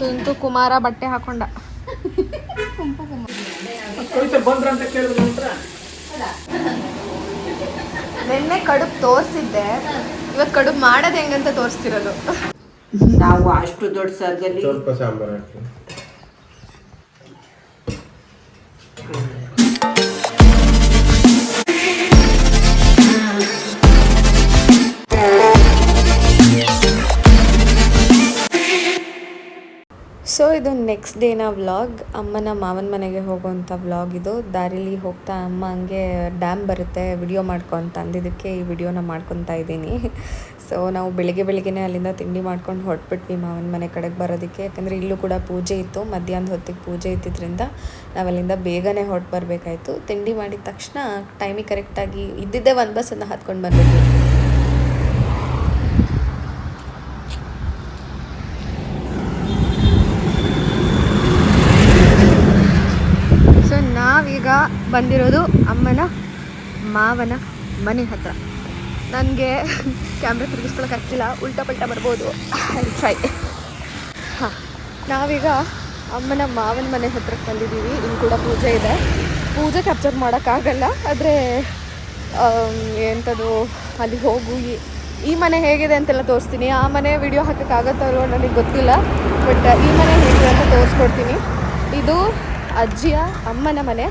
ಅಂತೂ ಕುಮಾರ ಬಟ್ಟೆ ಹಾಕೊಂಡ. ನಿನ್ನೆ ಕಡುಬು ತೋರಿಸಿದ್ದೆ, ಇವತ್ತು ಕಡುಬು ಮಾಡೋದು ಹೆಂಗಂತ ತೋರಿಸ್ತಿರೋದು. ನಾವು ಅಷ್ಟು ದೊಡ್ಡ ಸರ್ಗಲ್ಲಿ ಸ್ವಲ್ಪ ಸಾಂಬಾರು ಹಾಕಿ. ಸೊ ಇದು ನೆಕ್ಸ್ಟ್ ಡೇನ ವ್ಲಾಗ್, ಅಮ್ಮನ ಮಾವನ ಮನೆಗೆ ಹೋಗೋವಂಥ ವ್ಲಾಗ್ ಇದು. ದಾರಿಲಿ ಹೋಗ್ತಾ ಅಮ್ಮ ಹಂಗೆ ಡ್ಯಾಮ್ ಬರುತ್ತೆ ವಿಡಿಯೋ ಮಾಡ್ಕೊ ಅಂತ ಅಂದಿದ್ದಕ್ಕೆ ಈ ವಿಡಿಯೋನ ಮಾಡ್ಕೊತಾ ಇದ್ದೀನಿ. ಸೊ ನಾವು ಬೆಳಿಗ್ಗೆನೇ ಅಲ್ಲಿಂದ ತಿಂಡಿ ಮಾಡ್ಕೊಂಡು ಹೊರಟ್ಬಿಟ್ವಿ ಮಾವನ ಮನೆ ಕಡೆಗೆ ಬರೋದಕ್ಕೆ. ಯಾಕಂದರೆ ಇಲ್ಲೂ ಕೂಡ ಪೂಜೆ ಇತ್ತು, ಮಧ್ಯಾಹ್ನದ ಹೊತ್ತಿಗೆ ಪೂಜೆ ಇದ್ದಿದ್ದರಿಂದ ನಾವಲ್ಲಿಂದ ಬೇಗನೆ ಹೊರಟು ಬರಬೇಕಾಯ್ತು. ತಿಂಡಿ ಮಾಡಿದ ತಕ್ಷಣ ಟೈಮಿಗೆ ಕರೆಕ್ಟಾಗಿ ಇದ್ದಿದ್ದೇ ಒಂದು ಬಸ್ಸನ್ನು ಹತ್ಕೊಂಡು ಬಂದ್ಬಿಟ್ವಿ. ನಾವೀಗ ಬಂದಿರೋದು ಅಮ್ಮನ ಮಾವನ ಮನೆ ಹತ್ರ. ನನಗೆ ಕ್ಯಾಮ್ರಾ ತಿರುಗಿಸ್ಕೊಳಕ್ಕೆ ಆಗ್ತಿಲ್ಲ, ಉಲ್ಟಾ ಪಲ್ಟಾ ಬರ್ಬೋದು, ಟ್ರೈ. ಹಾಂ, ನಾವೀಗ ಅಮ್ಮನ ಮಾವನ ಮನೆ ಹತ್ರಕ್ಕೆ ಬಂದಿದ್ದೀವಿ. ಇಲ್ಲಿ ಕೂಡ ಪೂಜೆ ಇದೆ. ಪೂಜೆ ಕ್ಯಾಪ್ಚರ್ ಮಾಡೋಕ್ಕಾಗಲ್ಲ, ಆದರೆ ಎಂಥದ್ದು ಅಲ್ಲಿ ಹೋಗು ಈ ಮನೆ ಹೇಗಿದೆ ಅಂತೆಲ್ಲ ತೋರಿಸ್ತೀನಿ. ಆ ಮನೆ ವಿಡಿಯೋ ಹಾಕೋಕ್ಕಾಗತ್ತಲ್ವ ನನಗೆ ಗೊತ್ತಿಲ್ಲ, ಬಟ್ ಈ ಮನೆ ಹೇಗಿದೆ ಅಂತ ತೋರಿಸ್ಕೊಡ್ತೀನಿ. ಇದು ಅಜ್ಜಿಯ ಅಮ್ಮನ ಮನೆ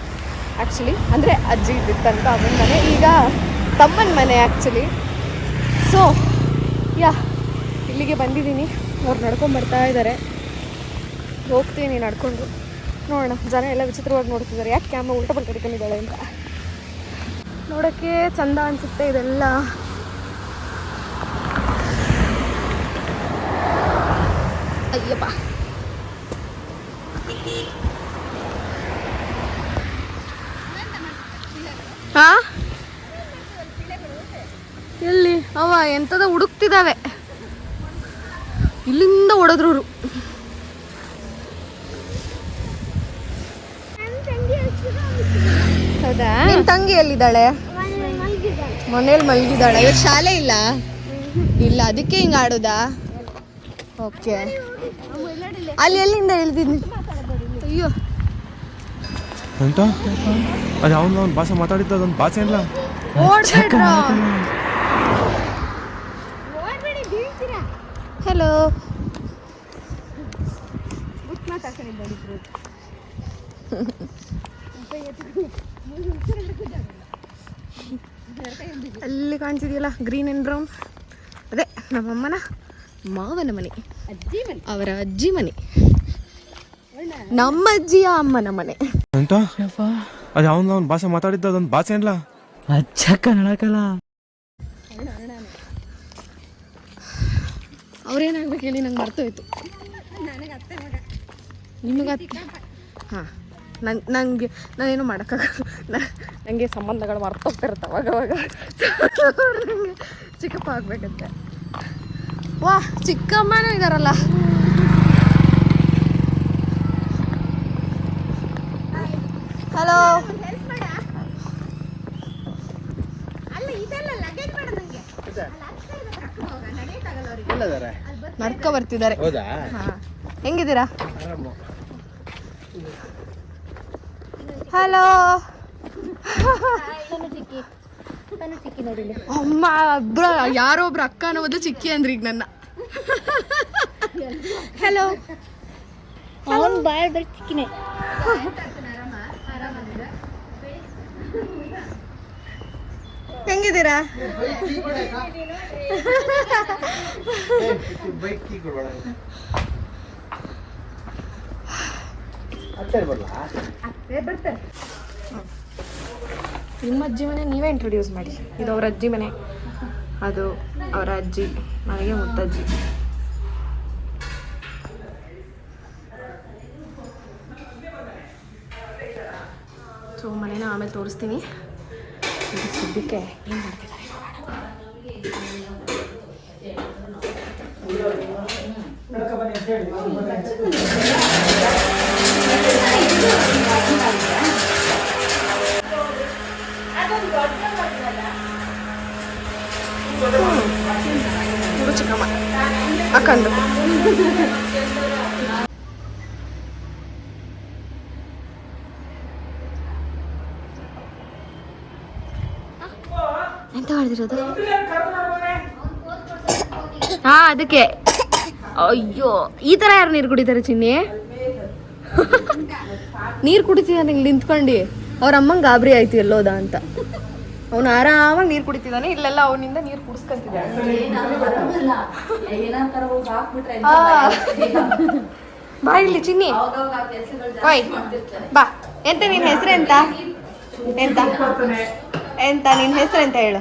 ಆ್ಯಕ್ಚುಲಿ, ಅಂದರೆ ಅಜ್ಜಿ ಇದ್ದಿತ್ತಂತ ಅಮ್ಮನ ಮನೆ, ಈಗ ತಮ್ಮನ ಮನೆ ಆ್ಯಕ್ಚುಲಿ. ಸೊ ಇಲ್ಲಿಗೆ ಬಂದಿದ್ದೀನಿ. ಅವ್ರು ನಡ್ಕೊಂಡ್ಬರ್ತಾ ಇದ್ದಾರೆ, ಹೋಗ್ತೀನಿ ನಡ್ಕೊಂಡು. ನೋಡೋಣ, ಜನ ಎಲ್ಲ ವಿಚಿತ್ರವಾಗಿ ನೋಡ್ತಿದ್ದಾರೆ, ಯಾಕೆ ಕ್ಯಾಮ್ರಾ ಉಲ್ಟಾ ಪಲ್ಟಾ ಹಿಡ್ಕೊಂಡಿದ್ದಾಳೆ ಅಂತ. ನೋಡೋಕ್ಕೆ ಚಂದ ಅನಿಸುತ್ತೆ ಇದೆಲ್ಲ. ಅಯ್ಯಪ್ಪ, ಹಾ ಎಲ್ಲಿ ಅವ ಎಂಥದ ಹುಡುಕ್ತಿದ್ದಾವೆ, ಇಲ್ಲಿಂದ ಹೊಡೆದ್ರು. ಹೌದಾ, ನಿನ್ ತಂಗಿ ಎಲ್ಲಿದ್ದಾಳೆ? ಮನೇಲಿ ಮಲಗಿದ್ದಾಳೆ. ಇವತ್ತು ಶಾಲೆ ಇಲ್ಲ, ಅದಕ್ಕೆ ಹಿಂಗೆ ಆಡೋದಾ? ಓಕೆ, ಅಲ್ಲಿ ಎಲ್ಲಿಂದ ಇಳ್ದಿದ್ನಿ? ಅಯ್ಯೋ ಅಂತ ಅದು ಅವನು ಭಾಷೆ ಮಾತಾಡಿದ್ದ, ಅದೊಂದು ಭಾಷೆ ಇಲ್ಲ. ಹಲೋ, ಅಲ್ಲಿ ಕಾಣ್ತಿದೆಯಲ್ಲ ಗ್ರೀನ್ ಆ್ಯಂಡ್ ಬ್ರೌನ್, ಅದೇ ನಮ್ಮಮ್ಮನ ಮಾವನ ಮನೆ, ಅವರ ಅಜ್ಜಿ ಮನೆ, ನಮ್ಮ ಅಜ್ಜಿಯ ಅಮ್ಮನ ಮನೆ. ಅಂತ ಅದು ಅವನು ಭಾಷೆ ಮಾತಾಡಿದ್ದ, ಅದೊಂದು ಭಾಷೆ ಇಲ್ಲ. ಅಚ್ಚ ಕನ್ನಡಕಲ್ಲ. ಅವ್ರೇನಾಗ್ಬೇಕು ಹೇಳಿ, ನಂಗೆ ಮರ್ತೋಯ್ತು. ನಿಮಗೆ ಹಾಂ, ನನಗೆ ನಾನೇನು ಮಾಡೋಕ್ಕಾಗಲ್ಲ, ನನಗೆ ಸಂಬಂಧಗಳು ಮರ್ತೋಗ್ತಿರುತ್ತೆ ಅವಾಗವಾಗ. ಚಿಕ್ಕಪ್ಪ ಆಗ್ಬೇಕಂತೆ. ವಾ, ಚಿಕ್ಕಮ್ಮನೂ ಇದ್ದಾರಲ್ಲ. ಹಲೋ, ನಡ್ಕ ಬರ್ತಿದ್ದಾರೆ. ಹೆಂಗಿದ್ದೀರಾ? ಹಲೋ, ಅಮ್ಮ ಯಾರೋ ಒಬ್ರು ಅಕ್ಕ ಅನ್ನೋದು ಚಿಕ್ಕಿ ಅಂದ್ರಿ ಈಗ ನನ್ನ. ಹಲೋ, ಅವನು ಬಾಯ್ ಬರೀ ಚಿಕ್ಕಿನೇ. ಹೆಂಗಿದ್ದೀರಾ? ನಿಮ್ಮ ಅಜ್ಜಿ ಮನೆ ನೀವೇ ಇಂಟ್ರೊಡ್ಯೂಸ್ ಮಾಡಿ. ಇದು ಅವ್ರ ಅಜ್ಜಿ ಮನೆ, ಅದು ಅವರ ಅಜ್ಜಿ, ನನಗೆ ಮುತ್ತಜ್ಜಿ. ಸೊ ಮನೇನ ಆಮೇಲೆ ತೋರಿಸ್ತೀನಿ. ಸದ್ಯಕ್ಕೆ ಏನು ಮಾಡ್ತಿದ್ದಾರೆ ಚಿಕ್ಕಮ್ಮ ಅಕ್ಕಂದು ಎಂತ ಮಾಡಿದಿರೋದು? ಹಾ ಅದಕ್ಕೆ. ಅಯ್ಯೋ ಈ ತರ ಯಾರು ನೀರು ಕುಡಿತಾರೆ ಚಿನ್ನಿ? ನೀರು ಕುಡಿತಿದ್ದಾನೆ ಹಿಂಗೆ ನಿಂತ್ಕೊಂಡು. ಅವ್ರ ಅಮ್ಮಂಗೆ ಗಾಬರಿ ಆಯ್ತು ಎಲ್ಲೋದ ಅಂತ. ಅವನು ಆರಾಮಾಗಿ ನೀರು ಕುಡಿತಿದ್ದಾನೆ. ಇಲ್ಲೆಲ್ಲ ಅವನಿಂದ ನೀರು ಕುಡಿಸ್ಕೊಂತಿದ್ದಾನೆ. ಬಾ ಇಲ್ಲಿ ಚಿನ್ನಿ, ಓಯ್ ಬಾ. ಎಂತ ನಿನ್ನ ಹೆಸರು ಎಂತ? ಎಂತ ಎಂತ ನಿನ್ನ ಹೆಸರು ಎಂತ ಹೇಳು?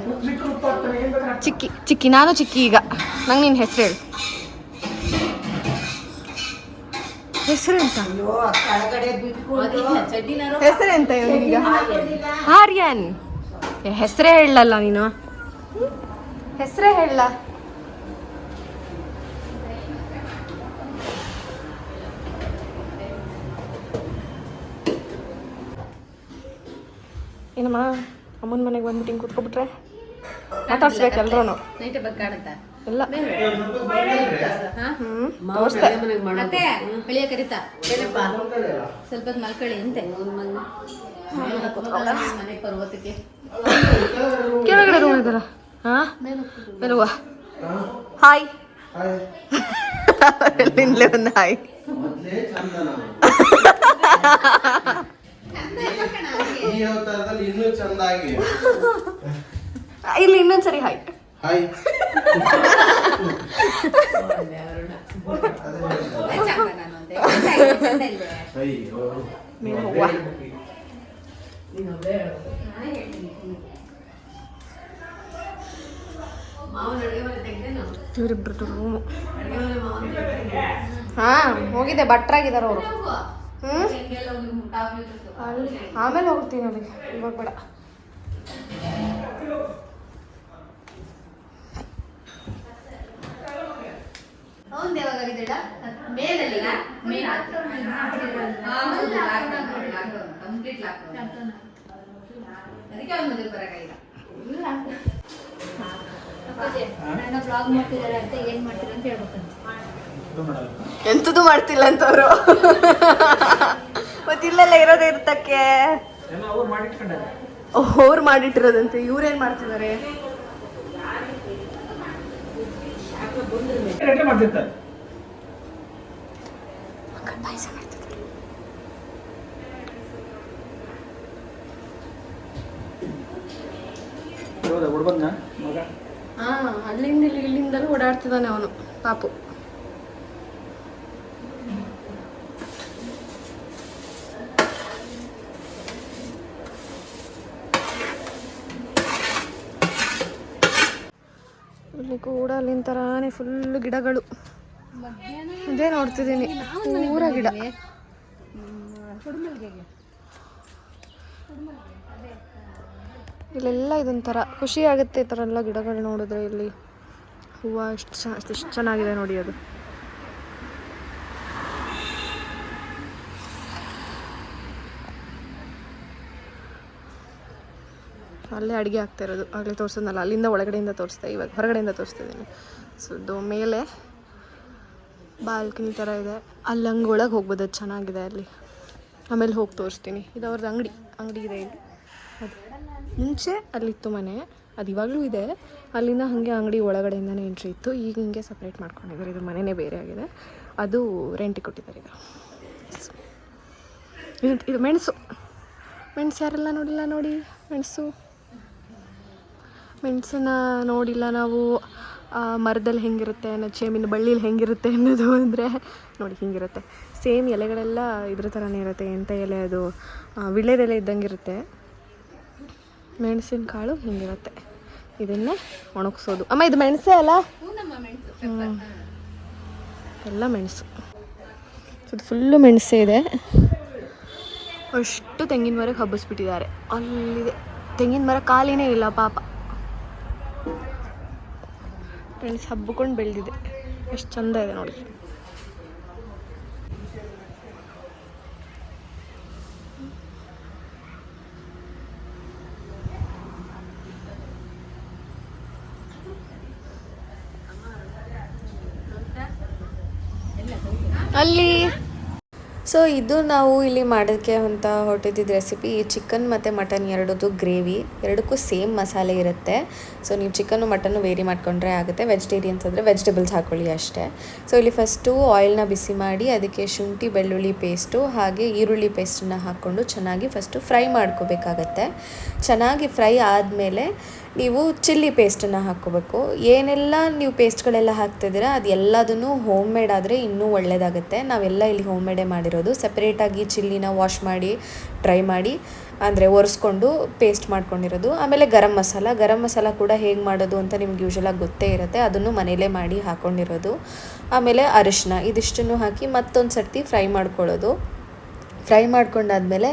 ಚಿಕ್ಕಿ. ಚಿಕ್ಕಿ, ನಾನು ಚಿಕ್ಕಿ. ಈಗ ನಂಗೆ ನಿನ್ನ ಹೆಸರು ಹೇಳು. ಹೆಸರೆಂತ? ಹೆಸರೆಂತ ಇವನಿಗೆ? ಆರ್ಯನ್. ಹೆಸರೇ ಹೇಳಲ್ಲ ನೀನು, ಹೆಸರೇ ಹೇಳಲ್ಲ. ಏನಮ್ಮ ಅಮ್ಮನ ಮನೆಗೆ ಬಂದ್ಬಿಟ್ಟು ಹಿಂಗೆ ಕೂತ್ಕೊಬಿಟ್ರೆ ಮಾತಾಡ್ಸ್ಬೇಕು ಎಲ್ರೂ. ಎಲ್ಲ ಸ್ವಲ್ಪ ಮಲ್ಕೊಳ್ಳಿ ಅಂತೆ ಕೆಳಗಡೆ ರೂಮ್ ಇದ್ದಾರ. ಹಾ ಮೇಲುವ ಹಾಯ್. ನಿನ್ಲೆ ಒಂದು ಹಾಯ್. ಇಲ್ಲಿ ಇನ್ನೊಂದ್ಸರಿ ಹಾಯ್. ಇವರಿಬ್ರದ್ದು ರೂಮು. ಹಾ ಹೋಗಿದೆ, ಭಟ್ರಾಗಿದ್ದಾರೆ ಅವರು. ಆಮೇಲೆ ಹೋಗ್ತೀನಿ ಅಲ್ಲಿಗೆ, ಇವಾಗ ಬೇಡ. ಬ್ಲಾಗ್ ಮಾಡ್ತಿದ್ದಾರೆ ಅಂತ ಏನ್ ಮಾಡ್ತೀರ ಅಂತ ಹೇಳ್ಬೇಕಂತ. ಎಂತದು ಮಾಡ್ತಿಲ್ಲ ಅಂತವ್ರು. ಮತ್ತಿಲ್ಲೆಲ್ಲ ಇರೋದೇ ಇರ್ತಕ್ಕೆ ಅವ್ರು ಮಾಡಿಟ್ಟಿರೋದಂತೆ. ಇವ್ರೇನ್ ಮಾಡ್ತಿದ್ದಾರೆ? ಹಾ ಅಲ್ಲಿಂದ ಇಲ್ಲಿಂದಲೂ ಓಡಾಡ್ತಿದ್ದಾನೆ ಅವನು ಪಾಪು. ಇಲ್ಲಿ ಕೂಡ ಅಲ್ಲಿನ ತರಾನೇ ಫುಲ್ ಗಿಡಗಳು. ಇದೇ ನೋಡ್ತಿದ್ದೀನಿ, ಪೂರ ಗಿಡ. ಇಲ್ಲೆಲ್ಲ ಇದೊಂಥರ ಖುಷಿ ಆಗುತ್ತೆ ಈ ಥರ ಎಲ್ಲ ಗಿಡಗಳು ನೋಡಿದ್ರೆ. ಇಲ್ಲಿ ಹೂವು ಎಷ್ಟು ಚೆನ್ನಾಗಿದೆ ನೋಡಿ ಅದು. ಅಲ್ಲೇ ಅಡುಗೆ ಆಗ್ತಾ ಇರೋದು. ಆಗಲೇ ತೋರಿಸಿದ್ನಲ್ಲ, ಅಲ್ಲಿಂದ ಒಳಗಡೆಯಿಂದ ತೋರಿಸ್ದೆ, ಇವಾಗ ಹೊರಗಡೆಯಿಂದ ತೋರಿಸ್ತಿದ್ದೀನಿ. ಸೊ ಇದು ಮೇಲೆ ಬಾಲ್ಕನಿ ಥರ ಇದೆ. ಅಲ್ಲಿ ಹಂಗೆ ಒಳಗೆ ಹೋಗ್ಬೋದು, ಅದು ಚೆನ್ನಾಗಿದೆ ಅಲ್ಲಿ. ಆಮೇಲೆ ಹೋಗಿ ತೋರಿಸ್ತೀನಿ. ಇದು ಅವ್ರದ್ದು ಅಂಗಡಿ ಇದೆ ಇಲ್ಲಿ. ಅದು ಮುಂಚೆ ಅಲ್ಲಿತ್ತು ಮನೆ, ಅದು ಇವಾಗಲೂ ಇದೆ. ಅಲ್ಲಿಂದ ಹಾಗೆ ಅಂಗಡಿ ಒಳಗಡೆಯಿಂದನೇ ಎಂಟ್ರಿ ಇತ್ತು. ಈಗ ಹಿಂಗೆ ಸಪ್ರೇಟ್ ಮಾಡ್ಕೊಂಡಿದ್ದಾರೆ. ಇದು ಮನೆಯೇ ಬೇರೆ ಆಗಿದೆ, ಅದು ರೆಂಟಿಗೆ ಕೊಟ್ಟಿದ್ದಾರೆ ಈಗ. ಇದು ಮೆಣಸು ಯಾರೆಲ್ಲ ನೋಡಿಲ್ಲ ನೋಡಿ. ಮೆಣಸನ್ನ ನೋಡಿಲ್ಲ ನಾವು. ಮರದಲ್ಲಿ ಹೆಂಗಿರುತ್ತೆ, ನಚ್ಚೇಮಿನ ಬಳ್ಳಿಲಿ ಹೆಂಗಿರುತ್ತೆ ಅನ್ನೋದು ಅಂದರೆ ನೋಡಿ ಹಿಂಗಿರುತ್ತೆ. ಸೇಮ್ ಎಲೆಗಳೆಲ್ಲ ಇದ್ರ ಥರನೇ ಇರುತ್ತೆ. ಎಂಥ ಎಲೆ ಅದು, ವಿಳ್ಯದೆಲೆ ಇದ್ದಂಗೆ ಇರುತ್ತೆ. ಮೆಣಸಿನ ಕಾಳು ಹಿಂಗಿರುತ್ತೆ. ಇದನ್ನೇ ಒಣಗಿಸೋದು. ಅಮ್ಮ ಇದು ಮೆಣಸೇ ಅಲ್ಲ? ಎಲ್ಲ ಮೆಣಸು. ಇದು ಫುಲ್ಲು ಮೆಣಸೇ ಇದೆ. ಅಷ್ಟು ತೆಂಗಿನ ಮರಕ್ಕೆ ಹಬ್ಬಿಸ್ಬಿಟ್ಟಿದ್ದಾರೆ. ಅಲ್ಲಿದೆ ತೆಂಗಿನ ಮರ, ಖಾಲಿನೇ ಇಲ್ಲ ಪಾಪ. ಮೆಣಸು ಹಬ್ಬಿಕೊಂಡು ಬೆಳೆದಿದೆ. ಎಷ್ಟು ಚಂದ ಇದೆ ನೋಡಿ. ಅಲ್ಲಿ ಸೊ ಇದು ನಾವು ಇಲ್ಲಿ ಮಾಡೋಕ್ಕೆ ಅಂತ ಹೊರಟಿದ್ದ ರೆಸಿಪಿ ಚಿಕನ್ ಮತ್ತು ಮಟನ್ ಎರಡದು ಗ್ರೇವಿ ಎರಡಕ್ಕೂ ಸೇಮ್ ಮಸಾಲೆ ಇರುತ್ತೆ. ಸೊ ನೀವು ಚಿಕನ್ನು ಮಟನ್ನು ವೇರಿ ಮಾಡ್ಕೊಂಡ್ರೆ ಆಗುತ್ತೆ. ವೆಜಿಟೇರಿಯನ್ಸ್ ಆದರೆ ವೆಜಿಟೇಬಲ್ಸ್ ಹಾಕ್ಕೊಳ್ಳಿ ಅಷ್ಟೇ. ಸೊ ಇಲ್ಲಿ ಫಸ್ಟು ಆಯಿಲ್ನ ಬಿಸಿ ಮಾಡಿ ಅದಕ್ಕೆ ಶುಂಠಿ ಬೆಳ್ಳುಳ್ಳಿ ಪೇಸ್ಟು ಹಾಗೆ ಈರುಳ್ಳಿ ಪೇಸ್ಟನ್ನು ಹಾಕ್ಕೊಂಡು ಚೆನ್ನಾಗಿ ಫಸ್ಟು ಫ್ರೈ ಮಾಡ್ಕೋಬೇಕಾಗತ್ತೆ. ಚೆನ್ನಾಗಿ ಫ್ರೈ ಆದಮೇಲೆ ನೀವು ಚಿಲ್ಲಿ ಪೇಸ್ಟನ್ನು ಹಾಕ್ಕೋಬೇಕು. ಏನೆಲ್ಲ ನೀವು ಪೇಸ್ಟ್ಗಳೆಲ್ಲ ಹಾಕ್ತಿದ್ದೀರಾ ಅದು ಎಲ್ಲದನ್ನು ಹೋಮ್ ಮೇಡ್ ಆದರೆ ಇನ್ನೂ ಒಳ್ಳೆಯದಾಗುತ್ತೆ. ನಾವೆಲ್ಲ ಇಲ್ಲಿ ಹೋಮ್ ಮೇಡೇ ಮಾಡಿರೋದು. ಸಪ್ರೇಟಾಗಿ ಚಿಲ್ಲಿನ ವಾಶ್ ಮಾಡಿ ಡ್ರೈ ಮಾಡಿ ಅಂದರೆ ಒರೆಸ್ಕೊಂಡು ಪೇಸ್ಟ್ ಮಾಡ್ಕೊಂಡಿರೋದು. ಆಮೇಲೆ ಗರಂ ಮಸಾಲ ಕೂಡ ಹೇಗೆ ಮಾಡೋದು ಅಂತ ನಿಮ್ಗೆ ಯೂಶ್ವಲಾಗಿ ಗೊತ್ತೇ ಇರುತ್ತೆ. ಅದನ್ನು ಮನೇಲೇ ಮಾಡಿ ಹಾಕ್ಕೊಂಡಿರೋದು. ಆಮೇಲೆ ಅರಿಶಿನ ಇದಿಷ್ಟನ್ನು ಹಾಕಿ ಮತ್ತೊಂದು ಸರ್ತಿ ಫ್ರೈ ಮಾಡ್ಕೊಳ್ಳೋದು. ಫ್ರೈ ಮಾಡ್ಕೊಂಡಾದ್ಮೇಲೆ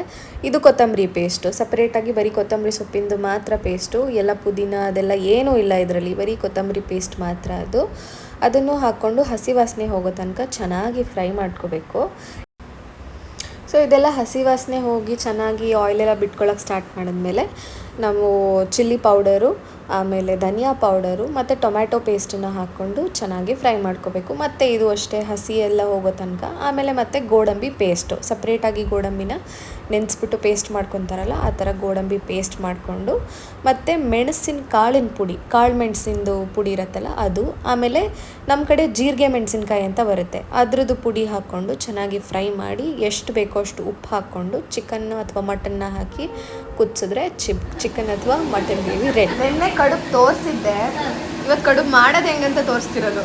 ಇದು ಕೊತ್ತಂಬರಿ ಪೇಸ್ಟು ಸಪ್ರೇಟಾಗಿ ಬರೀ ಕೊತ್ತಂಬರಿ ಸೊಪ್ಪಿಂದು ಮಾತ್ರ ಪೇಸ್ಟು, ಎಲ್ಲ ಪುದೀನ ಅದೆಲ್ಲ ಏನೂ ಇಲ್ಲ ಇದರಲ್ಲಿ, ಬರೀ ಕೊತ್ತಂಬರಿ ಪೇಸ್ಟ್ ಮಾತ್ರ ಅದು. ಅದನ್ನು ಹಾಕ್ಕೊಂಡು ಹಸಿ ವಾಸನೆ ಹೋಗೋ ತನಕ ಚೆನ್ನಾಗಿ ಫ್ರೈ ಮಾಡ್ಕೋಬೇಕು. ಸೊ ಇದೆಲ್ಲ ಹಸಿ ವಾಸನೆ ಹೋಗಿ ಚೆನ್ನಾಗಿ ಆಯಿಲೆಲ್ಲ ಬಿಟ್ಕೊಳ್ಳೋಕೆ ಸ್ಟಾರ್ಟ್ ಮಾಡಿದ್ಮೇಲೆ ನಾವು ಚಿಲ್ಲಿ ಪೌಡರು ಆಮೇಲೆ ಧನಿಯಾ ಪೌಡರು ಮತ್ತು ಟೊಮ್ಯಾಟೊ ಪೇಸ್ಟನ್ನು ಹಾಕ್ಕೊಂಡು ಚೆನ್ನಾಗಿ ಫ್ರೈ ಮಾಡ್ಕೋಬೇಕು. ಮತ್ತು ಇದು ಅಷ್ಟೇ ಹಸಿ ಎಲ್ಲ ಹೋಗೋ ತನಕ. ಆಮೇಲೆ ಮತ್ತು ಗೋಡಂಬಿ ಪೇಸ್ಟು ಸಪ್ರೇಟಾಗಿ ಗೋಡಂಬಿನ ನೆನೆಸ್ಬಿಟ್ಟು ಪೇಸ್ಟ್ ಮಾಡ್ಕೊತಾರಲ್ಲ ಆ ಥರ ಗೋಡಂಬಿ ಪೇಸ್ಟ್ ಮಾಡಿಕೊಂಡು ಮತ್ತು ಮೆಣಸಿನ ಕಾಳಿನ ಪುಡಿ ಕಾಳು ಮೆಣಸಿಂದು ಪುಡಿ ಇರುತ್ತಲ್ಲ ಅದು, ಆಮೇಲೆ ನಮ್ಮ ಕಡೆ ಜೀರಿಗೆ ಮೆಣಸಿನ್ಕಾಯಿ ಅಂತ ಬರುತ್ತೆ ಅದ್ರದ್ದು ಪುಡಿ ಹಾಕ್ಕೊಂಡು ಚೆನ್ನಾಗಿ ಫ್ರೈ ಮಾಡಿ ಎಷ್ಟು ಬೇಕೋ ಅಷ್ಟು ಉಪ್ಪು ಹಾಕ್ಕೊಂಡು ಚಿಕನ್ನು ಅಥವಾ ಮಟನ್ನ ಹಾಕಿ ಕುದಿಸಿದ್ರೆ ಚಿಕನ್ ಅಥವಾ ಮಟನ್ ಗ್ರೇವಿ ರೆಡಿ. ನಿನ್ನೆ ಕಡುಬು ತೋರಿಸಿದ್ದೆ, ಇವಾಗ ಕಡುಬು ಮಾಡೋದು ಹೆಂಗಂತ ತೋರಿಸ್ತಿರೋದು.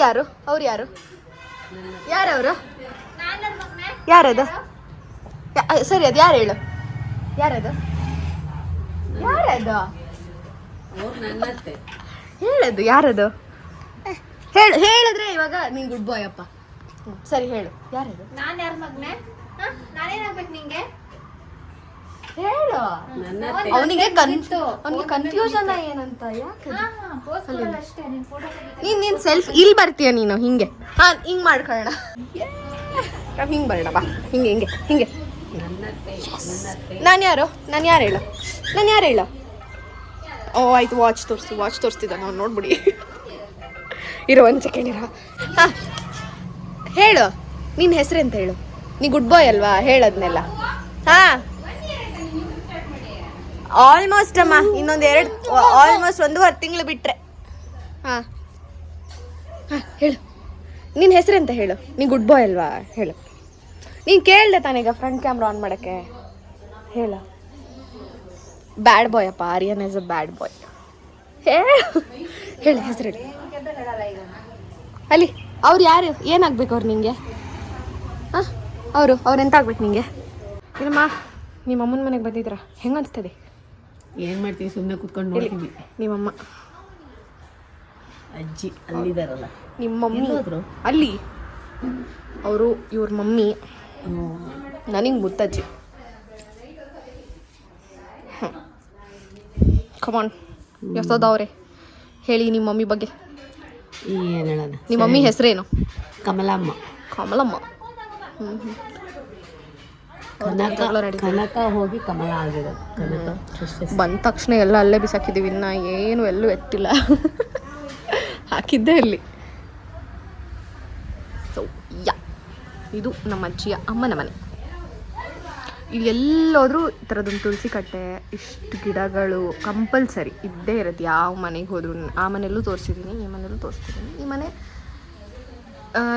ಯಾರು ಅವ್ರು ಯಾರವರು ಯಾರದು ಸರಿ ಅದು ಯಾರು ಹೇಳು ಯಾರದು ಹೇಳದು ಯಾರದು ಹೇಳಿದ್ರೆ ಇವಾಗ ನೀನ್ ಗುಡ್ ಬಾಯ್ ಅಪ್ಪ. ಸರಿ ಹೇಳು ಯಾರದು ನಾನು ಯಾರ ಮಗ್ನೆ ನಾನೇನಾಗ್ಬೇಕು ನಿಂಗೆ ಹೇಳು. ಅವನಿಗೆ ಕನ್ಫ್ಯೂಷನ್ ಏನಂತ ಯಾಕೆ ಅಷ್ಟೇ ನಿನ್ ಫೋಟೋ ನೀನ್ ಸೆಲ್ಫ್ ಇಲ್ಲಿ ಬರ್ತೀಯ ನೀನು ಹಿಂಗೆ ಹಿಂಗ್ ಮಾಡ್ಕೊಳ್ಳೋಣ. ನಾವು ಹಿಂಗೆ ಬರೋಣ ಬಾ ಹಿಂಗೆ ಹಿಂಗೆ ಹಿಂಗೆ. ನಾನು ಯಾರು ಹೇಳು. ಓ ಆಯ್ತು ವಾಚ್ ತೋರಿಸ್ತಿದ್ದ ನಾವು ನೋಡ್ಬಿಡಿ. ಇರೋ ಒಂದು ಸೆಕೆಂಡ್ ಇರೋ. ಹಾಂ ಹೇಳು ನಿನ್ನ ಹೆಸರೆಂತ ಹೇಳು. ನೀ ಗುಡ್ ಬಾಯ್ ಅಲ್ವಾ ಹೇಳದ್ನೆಲ್ಲ. ಹಾಂ ಆಲ್ಮೋಸ್ಟ್ ಅಮ್ಮ ಇನ್ನೊಂದು ಆಲ್ಮೋಸ್ಟ್ 1.5 ತಿಂಗಳು ಬಿಟ್ರೆ. ಹಾಂ ಹೇಳು ನಿನ್ನ ಹೆಸರೆಂತ ಹೇಳು. ನೀ ಗುಡ್ ಬಾಯ್ ಅಲ್ವಾ ಹೇಳು. ನೀನು ಕೇಳಿದೆ ತಾನೀಗ ಫ್ರಂಟ್ ಕ್ಯಾಮ್ರಾ ಆನ್ ಮಾಡೋಕ್ಕೆ. ಹೇಳು ಬ್ಯಾಡ್ ಬಾಯ್ ಅಪ್ಪ. ಆರ್ಯನ್ ಇಸ್ ಅ ಬ್ಯಾಡ್ ಬಾಯ್. ಹೇಳು ಹೆಸರು ಹೇಳಿ. ಅಲ್ಲಿ ಅವ್ರು ಯಾರು ಏನಾಗಬೇಕು ಅವ್ರು ನಿಂಗೆ? ಹಾಂ ಅವ್ರು ಎಂತ ಆಗ್ಬೇಕು ನಿಂಗೆ? ಏನಮ್ಮ ನಿಮ್ಮ ಅಮ್ಮನ ಮನೆಗೆ ಬಂದಿದ್ರಾ? ಹೆಂಗೆ ಅನಿಸ್ತದೆ? ಏನು ಮಾಡ್ತೀವಿ ಸುಮ್ಮನೆ ಕುತ್ಕೊಂಡು ನೋಡ್ತೀವಿ. ನಿಮ್ಮಮ್ಮ ಅಜ್ಜಿ ಅಲ್ಲಿದ್ದಾರಲ್ಲ ನಿಮ್ಮ ಮಮ್ಮಿ ಅಲ್ಲಿ ಅವರು ಇವ್ರ ಮಮ್ಮಿ ನನಗೆ ಮುತ್ತಜ್ಜಿ. ಕಮಾನ್ ಯಸೋದವ್ರೆ ಹೇಳಿ ನಿಮ್ಮ ಮಮ್ಮಿ ಬಗ್ಗೆ. ಏನು ಹೇಳೋಣ, ನಿಮ್ಮ ಮಮ್ಮಿ ಹೆಸರೇನು? ಕಮಲಮ್ಮ. ಕನಕ ಹೋಗಿ ಕಮಲ ಆಗಿರೋದು. ಕನಕ ಬಂದ ತಕ್ಷಣ ಎಲ್ಲ ಅಲ್ಲೇ ಬಿಸಾಕಿದ್ದೀವಿ. ಇನ್ನು ಏನು ಎಲ್ಲೂ ಎತ್ತಿಲ್ಲ, ಹಾಕಿದ್ದೆ ಅಲ್ಲಿ. ಸೊ ಯಾ ಇದು ನಮ್ಮ ಅಜ್ಜಿಯ ಅಮ್ಮನ ಮನೆ. ಇದು ಎಲ್ಲೋದ್ರೂ ಈ ಥರದೊಂದು ತುಳಸಿ ಕಟ್ಟೆ ಇಷ್ಟು ಗಿಡಗಳು ಕಂಪಲ್ಸರಿ ಇದ್ದೇ ಇರುತ್ತೆ. ಯಾವ ಮನೆಗೆ ಹೋದ್ರು ಆ ಮನೆಯಲ್ಲೂ ತೋರಿಸಿದ್ದೀನಿ, ಈ ಮನೆಯಲ್ಲೂ ತೋರಿಸ್ತಿದ್ದೀನಿ. ಈ ಮನೆ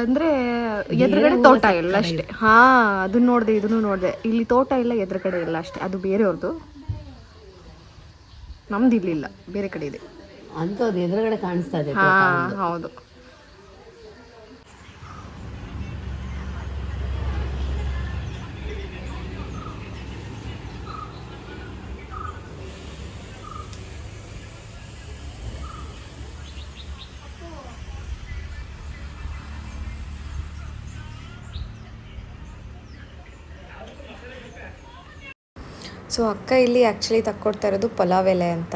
ಅಂದರೆ ಎದುರುಗಡೆ ತೋಟ ಎಲ್ಲ ಅಷ್ಟೇ. ಹಾಂ ಅದನ್ನು ನೋಡಿದೆ ಇದನ್ನು ನೋಡಿದೆ. ಇಲ್ಲಿ ತೋಟ ಇಲ್ಲ, ಎದುರುಗಡೆ ಇಲ್ಲ ಅಷ್ಟೇ. ಅದು ಬೇರೆಯವ್ರದ್ದು, ನಮ್ದು ಇಲ್ಲಿಲ್ಲ, ಬೇರೆ ಕಡೆ ಇದೆ. ಅಂಥದ್ದು ಎದುರುಗಡೆ ಕಾಣಿಸ್ತಾ ಇದೆ. ಹಾಂ ಹೌದು. ಸೊ ಅಕ್ಕ ಇಲ್ಲಿ ಆ್ಯಕ್ಚುಲಿ ತಕ್ಕೊಡ್ತಾ ಇರೋದು ಪಲಾವ್ ಎಲೆ ಅಂತ.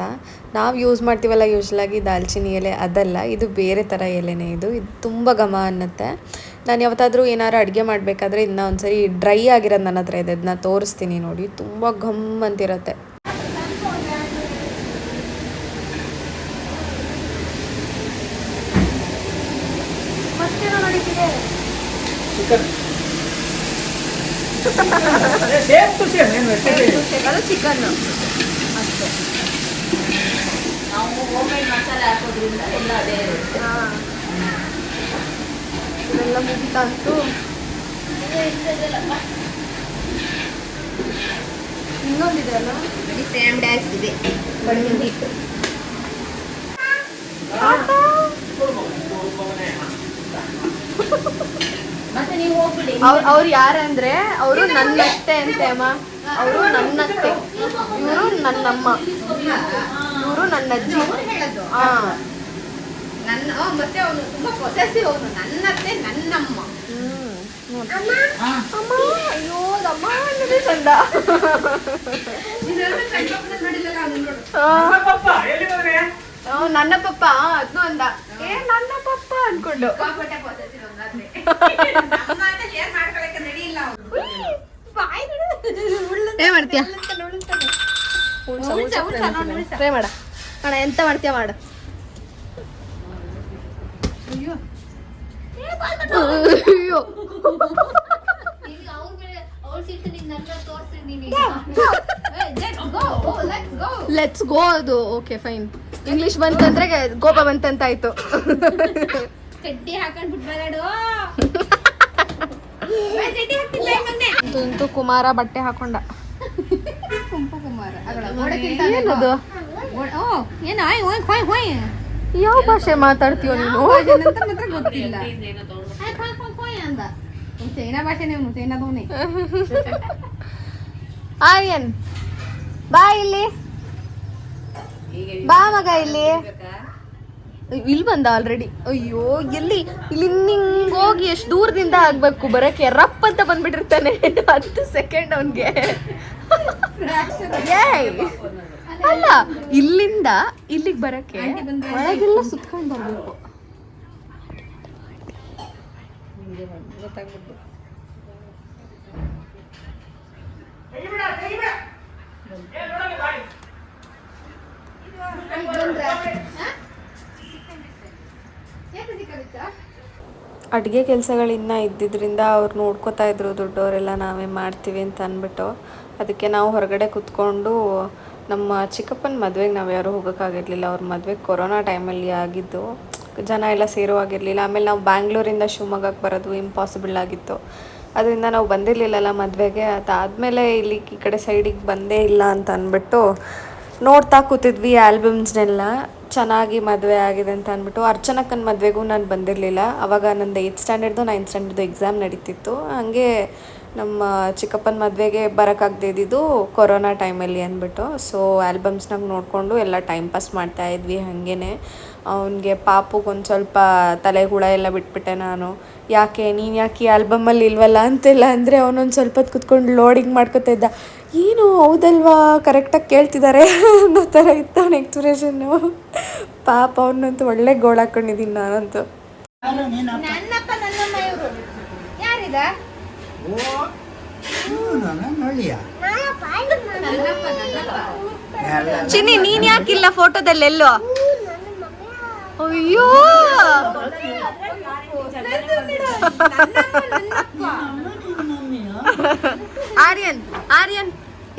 ನಾವು ಯೂಸ್ ಮಾಡ್ತೀವಲ್ಲ ಯೂಶ್ವಲಾಗಿ ದಾಲ್ಚಿನ್ನಿ ಎಲೆ, ಅದಲ್ಲ, ಇದು ಬೇರೆ ಥರ ಎಲೆನೇ. ಇದು ತುಂಬ ಘಮ ಅನ್ನತ್ತೆ. ನಾನು ಯಾವತ್ತಾದರೂ ಏನಾರು ಅಡುಗೆ ಮಾಡಬೇಕಾದ್ರೆ ಇದನ್ನ ಒಂದ್ಸರಿ ಡ್ರೈ ಆಗಿರೋದು ನನ್ನ ಹತ್ರ ಇದೆ, ಇದನ್ನ ತೋರಿಸ್ತೀನಿ ನೋಡಿ. ತುಂಬ ಘಮ್ ಅಂತಿರುತ್ತೆ. ಅದು ಚಿಕನ್ ಅಷ್ಟೇ. ನಾವು ಹೋಮ್ಮೇಡ್ ಮಸಾಲೆ ಹಾಕೋದ್ರಿಂದ ಎಲ್ಲ ಅದೇ ಇರುತ್ತೆ. ಇದೆಲ್ಲ ಮುಗಿತಂತು. ಇನ್ನೊಂದಿದೆ ಅಲ್ಲ, ಸೇಮ್ ಡ್ಯಾನ್ಸ್ ಇದೆ ಕಡಿಮೆ ಹಿಟ್ಟು. ಮತ್ತೆ ನೀವು ಹೋಗ್ಬಿಡಿ. ಅವ್ರು ಯಾರಂದ್ರೆ ಅವರು ನನ್ನತ್ತೆ ಅಂತೆ ಅಮ್ಮ. ಅವರು ನನ್ನತ್ತೆ, ಇವರು ನನ್ನಮ್ಮ, ಇವರು ನನ್ನ ಅಜ್ಜಿ. ಹಾ, ನನ್ನ ಮತ್ತೆ ಅವನು ತುಂಬಾ ಪೊಸೆಸಿವ್. ಅವನು ನನ್ನತ್ತೆ ನನ್ನಮ್ಮ. ಅಮ್ಮ, ಅಯ್ಯೋ ಅಮ್ಮ ಅನ್ನೋದೇ ಚಂದ. ನನ್ನ ಪಪ್ಪ ಅದನ್ನು ಅಂದ, ಏ ನನ್ನ ಪಪ್ಪ ಅನ್ಕೊಂಡು. ಏನ್ ಮಾಡ್ತೀಯ? ಟ್ರೈ ಮಾಡ ಅಣ್ಣ, ಎಂತ ಮಾಡ್ತೀಯ ಮಾಡ. ಅಯ್ಯೋ ಲೆಟ್ಸ್ ಗೋ. ಅದು ಓಕೆ ಫೈನ್. ಇಂಗ್ಲಿಷ್ ಬಂತಂದ್ರೆ ಕೋಪ ಬಂತಂತ ಆಯ್ತು. ಕಡ್ಡಿ ಹಾಕೊಂಡ್ ಬಿಟ್ಬಾರಾಡು. ಇಂತೂ ಕುಮಾರ ಬಟ್ಟೆ ಹಾಕೊಂಡ. ಕುಂಪು ಕುಮಾರ ಏನದು? ಏನು ಹೊಯ್ ಹೊಯ್ ಯಾವ ಭಾಷೆ ಮಾತಾಡ್ತೀಯೋ ನೀನು? ಅಂತ ಮಾತ್ರ ಗೊತ್ತಿಲ್ಲ. ಅಂದ ಚೈನಾ ಭಾಷೆ, ನೀವು ಚೈನಾದವನೇ. ಆರ್ಯನ್ ಬಾ ಇಲ್ಲಿ, ಬಾ ಮಗ ಇಲ್ಲಿ. ಇಲ್ಲಿ ಬಂದ ಆಲ್ರೆಡಿ. ಅಯ್ಯೋ ಎಲ್ಲಿ? ಇಲ್ಲಿ ನಿಂಗೆ ಹೋಗಿ ಎಷ್ಟು ದೂರದಿಂದ ಆಗ್ಬೇಕು ಬರಕ್ಕೆ. ರಪ್ ಅಂತ ಬಂದ್ಬಿಟ್ಟಿರ್ತಾನೆ 10 ಸೆಕೆಂಡ್ ಅವನ್ಗೆ. ಅಲ್ಲ, ಇಲ್ಲಿಂದ ಇಲ್ಲಿಗೆ ಬರಕ್ಕೆ ಒಳಗೆಲ್ಲ ಸುತ್ಕೊಂಡು ಬರ್ಬೇಕು. ಗೊತ್ತಾಗ್ಬಿಟ್ಟು ಅಡುಗೆ ಕೆಲಸಗಳಿನ್ನ ಇದ್ದಿದ್ದರಿಂದ ಅವ್ರು ನೋಡ್ಕೋತಾ ಇದ್ರು ದೊಡ್ಡವರೆಲ್ಲ, ನಾವೇ ಮಾಡ್ತೀವಿ ಅಂತ ಅಂದ್ಬಿಟ್ಟು. ಅದಕ್ಕೆ ನಾವು ಹೊರಗಡೆ ಕೂತ್ಕೊಂಡು ನಮ್ಮ ಚಿಕ್ಕಪ್ಪನ ಮದುವೆಗೆ ನಾವು ಯಾರೂ ಹೋಗೋಕ್ಕಾಗಿರಲಿಲ್ಲ. ಅವ್ರ ಮದುವೆ ಕೊರೋನಾ ಟೈಮಲ್ಲಿ ಆಗಿದ್ದು, ಜನ ಎಲ್ಲ ಸೇರುವಾಗಿರಲಿಲ್ಲ. ಆಮೇಲೆ ನಾವು ಬ್ಯಾಂಗ್ಳೂರಿಂದ ಶಿವಮೊಗ್ಗಕ್ಕೆ ಬರೋದು ಇಂಪಾಸಿಬಲ್ ಆಗಿತ್ತು. ಅದರಿಂದ ನಾವು ಬಂದಿರಲಿಲ್ಲಲ್ಲ ಮದುವೆಗೆ. ಅದಾದಮೇಲೆ ಇಲ್ಲಿ ಈ ಕಡೆ ಸೈಡಿಗೆ ಬಂದೇ ಇಲ್ಲ ಅಂತ ಅಂದ್ಬಿಟ್ಟು ನೋಡ್ತಾ ಕೂತಿದ್ವಿ ಆಲ್ಬಮ್ಸ್ನೆಲ್ಲ. ಚೆನ್ನಾಗಿ ಮದುವೆ ಆಗಿದೆ ಅಂತ ಅಂದ್ಬಿಟ್ಟು. ಅರ್ಚನಕ್ಕನ ಮದುವೆಗೂ ನಾನು ಬಂದಿರಲಿಲ್ಲ. ಆವಾಗ ನಂದು 8th ಸ್ಟ್ಯಾಂಡರ್ಡ್ದು 9th ಸ್ಟ್ಯಾಂಡರ್ಡ್ದು ಎಕ್ಸಾಮ್ ನಡೀತಿತ್ತು. ಹಾಗೆ ನಮ್ಮ ಚಿಕ್ಕಪ್ಪನ ಮದುವೆಗೆ ಬರೋಕ್ಕಾಗದೇ ಇದ್ದಿದ್ದು ಕೊರೋನಾ ಟೈಮಲ್ಲಿ ಅಂದ್ಬಿಟ್ಟು. ಸೊ ಆಲ್ಬಮ್ಸ್ನಾಗ ನೋಡಿಕೊಂಡು ಎಲ್ಲ ಟೈಮ್ ಪಾಸ್ ಮಾಡ್ತಾಯಿದ್ವಿ. ಹಾಗೇ ಅವನಿಗೆ ಪಾಪುಗೊಂದು ಸ್ವಲ್ಪ ತಲೆ ಹುಳ ಎಲ್ಲ ಬಿಟ್ಬಿಟ್ಟೆ ನಾನು. ಯಾಕೆ ನೀನು ಯಾಕೆ ಈ ಆಲ್ಬಮಲ್ಲಿ ಇಲ್ವಲ್ಲ ಅಂತೆಲ್ಲ ಅಂದರೆ ಅವನೊಂದು ಸ್ವಲ್ಪ ಹೊತ್ತು ಕುತ್ಕೊಂಡು ಲೋಡಿಂಗ್ ಮಾಡ್ಕೊತಾ ಇದ್ದ. ಏನು ಹೌದಲ್ವಾ, ಕರೆಕ್ಟಾಗಿ ಕೇಳ್ತಿದ್ದಾರೆ ಅನ್ನೋ ಥರ ಇತ್ತು ಅವನ ಎಕ್ಸ್ಪ್ರೆಷನ್ನು. ಪಾಪ ಅವನಂತೂ ಒಳ್ಳೆ ಗೋಳು ಹಾಕ್ಕೊಂಡಿದ್ದೀನಿ ನಾನಂತೂ. ನನ್ನಪ್ಪ ನನ್ನಮ್ಮ ಇವರು ಯಾರಿದ? ಚಿನ್ನಿ, ನೀನ್ ಯಾಕಿಲ್ಲ ಫೋಟೋದಲ್ಲಿ ಎಲ್ಲೋ? ಅಯ್ಯೋ ಆರ್ಯನ್, ಆರ್ಯನ್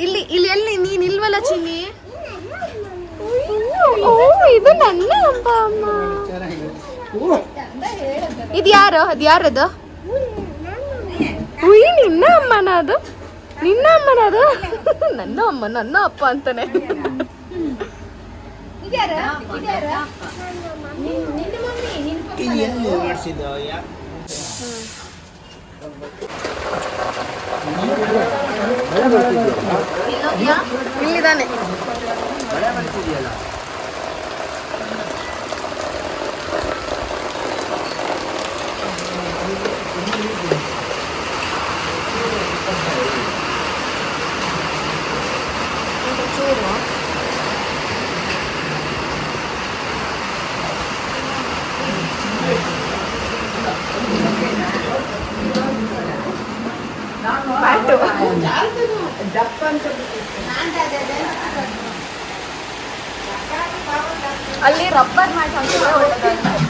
ಇಲ್ಲಿ ಇಲ್ಲಿ ಎಲ್ಲಿ ನೀನ್ ಇಲ್ವಲ್ಲ ಚಿನ್ನಿ? ಇದು ನನ್ನ ಅಪ್ಪ ಅಮ್ಮ. ಇದು ಯಾರು? ಅದು ಯಾರದು? ಉಯ್, ನಿನ್ನ ಅಮ್ಮನ ಅದು? ನಿನ್ನ ಅಮ್ಮನ ಅದು? ನನ್ನ ಅಮ್ಮ, ನನ್ನ ಅಪ್ಪ ಅಂತಾನೆ. ಇದ್ಯಾರ? ಇದ್ಯಾರ? ನಿನ್ನ ಮಮ್ಮಿ, ನಿನ್ನ ಪಪ್ಪ. ಇಲ್ಲಿದ್ದಾನೆ. ಅಲ್ಲಿ ರಬ್ಬರ್ ಮ್ಯಾಟ್ ಹಾಕಿದ್ರೆ ಒಳ್ಳೆದಾಗ್ತದೆ.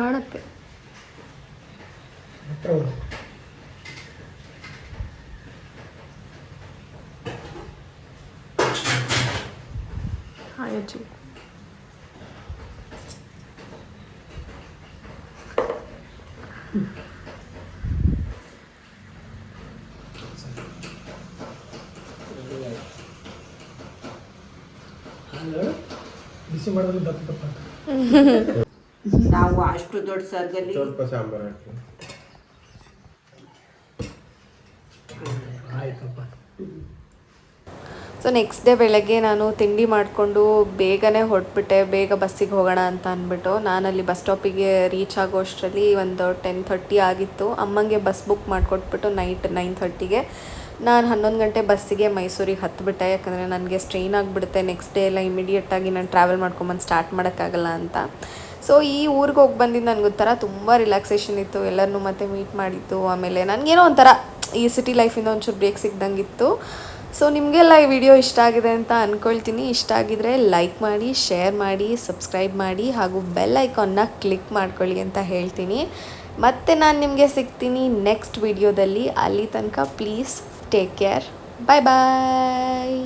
ಕಾಣುತ್ತೆ. ಹಾಯ್ ಅಜ್ಜಿ. ನಾವು ಅಷ್ಟು ದೊಡ್ಡ ಸರ್ಗಲ್ಲಿ ಸ್ವಲ್ಪ ಸಾಂಬಾರು ಹಾಕಿ. ಸೊ ನೆಕ್ಸ್ಟ್ ಡೇ ಬೆಳಗ್ಗೆ ನಾನು ತಿಂಡಿ ಮಾಡಿಕೊಂಡು ಬೇಗನೆ ಹೊರಟ್ಬಿಟ್ಟೆ. ಬೇಗ ಬಸ್ಸಿಗೆ ಹೋಗೋಣ ಅಂತ ಅಂದ್ಬಿಟ್ಟು ನಾನಲ್ಲಿ ಬಸ್ ಸ್ಟಾಪಿಗೆ ರೀಚ್ ಆಗೋ ಅಷ್ಟರಲ್ಲಿ ಒಂದು 10:30 ಆಗಿತ್ತು. ಅಮ್ಮಂಗೆ ಬಸ್ ಬುಕ್ ಮಾಡಿಕೊಟ್ಬಿಟ್ಟು ನೈಟ್ 9:30ಗೆ ನಾನು 11 ಗಂಟೆ ಬಸ್ಸಿಗೆ ಮೈಸೂರಿಗೆ ಹತ್ತಿಬಿಟ್ಟೆ. ಯಾಕಂದರೆ ನನಗೆ ಸ್ಟ್ರೈನ್ ಆಗಿಬಿಡುತ್ತೆ. ನೆಕ್ಸ್ಟ್ ಡೇ ಎಲ್ಲ ಇಮಿಡಿಯೇಟಾಗಿ ನಾನು ಟ್ರಾವೆಲ್ ಮಾಡ್ಕೊಂಬಂದು ಸ್ಟಾರ್ಟ್ ಮಾಡೋಕ್ಕಾಗಲ್ಲ ಅಂತ. ಸೊ ಈ ಊರಿಗೆ ಹೋಗಿ ಬಂದಿದ್ದು ನನಗೊಂಥರ ತುಂಬ ರಿಲ್ಯಾಕ್ಸೇಷನ್ ಇತ್ತು. ಎಲ್ಲರನ್ನೂ ಮತ್ತೆ ಮೀಟ್ ಮಾಡಿದ್ದು. ಆಮೇಲೆ ನನಗೇನೋ ಒಂಥರ ಈ ಸಿಟಿ ಲೈಫಿಂದ ಒಂಚೂರು ಬ್ರೇಕ್ ಸಿಗ್ದಂಗಿತ್ತು. ಸೊ ನಿಮಗೆಲ್ಲ ಈ ವಿಡಿಯೋ ಇಷ್ಟ ಆಗಿದೆ ಅಂತ ಅಂದ್ಕೊಳ್ತೀನಿ. ಇಷ್ಟ ಆಗಿದರೆ ಲೈಕ್ ಮಾಡಿ, ಶೇರ್ ಮಾಡಿ, ಸಬ್ಸ್ಕ್ರೈಬ್ ಮಾಡಿ ಹಾಗೂ ಬೆಲ್ ಐಕಾನ್ನ ಕ್ಲಿಕ್ ಮಾಡ್ಕೊಳ್ಳಿ ಅಂತ ಹೇಳ್ತೀನಿ. ಮತ್ತೆ ನಾನು ನಿಮಗೆ ಸಿಗ್ತೀನಿ ನೆಕ್ಸ್ಟ್ ವಿಡಿಯೋದಲ್ಲಿ. ಅಲ್ಲಿ ತನಕ please take care. Bye bye.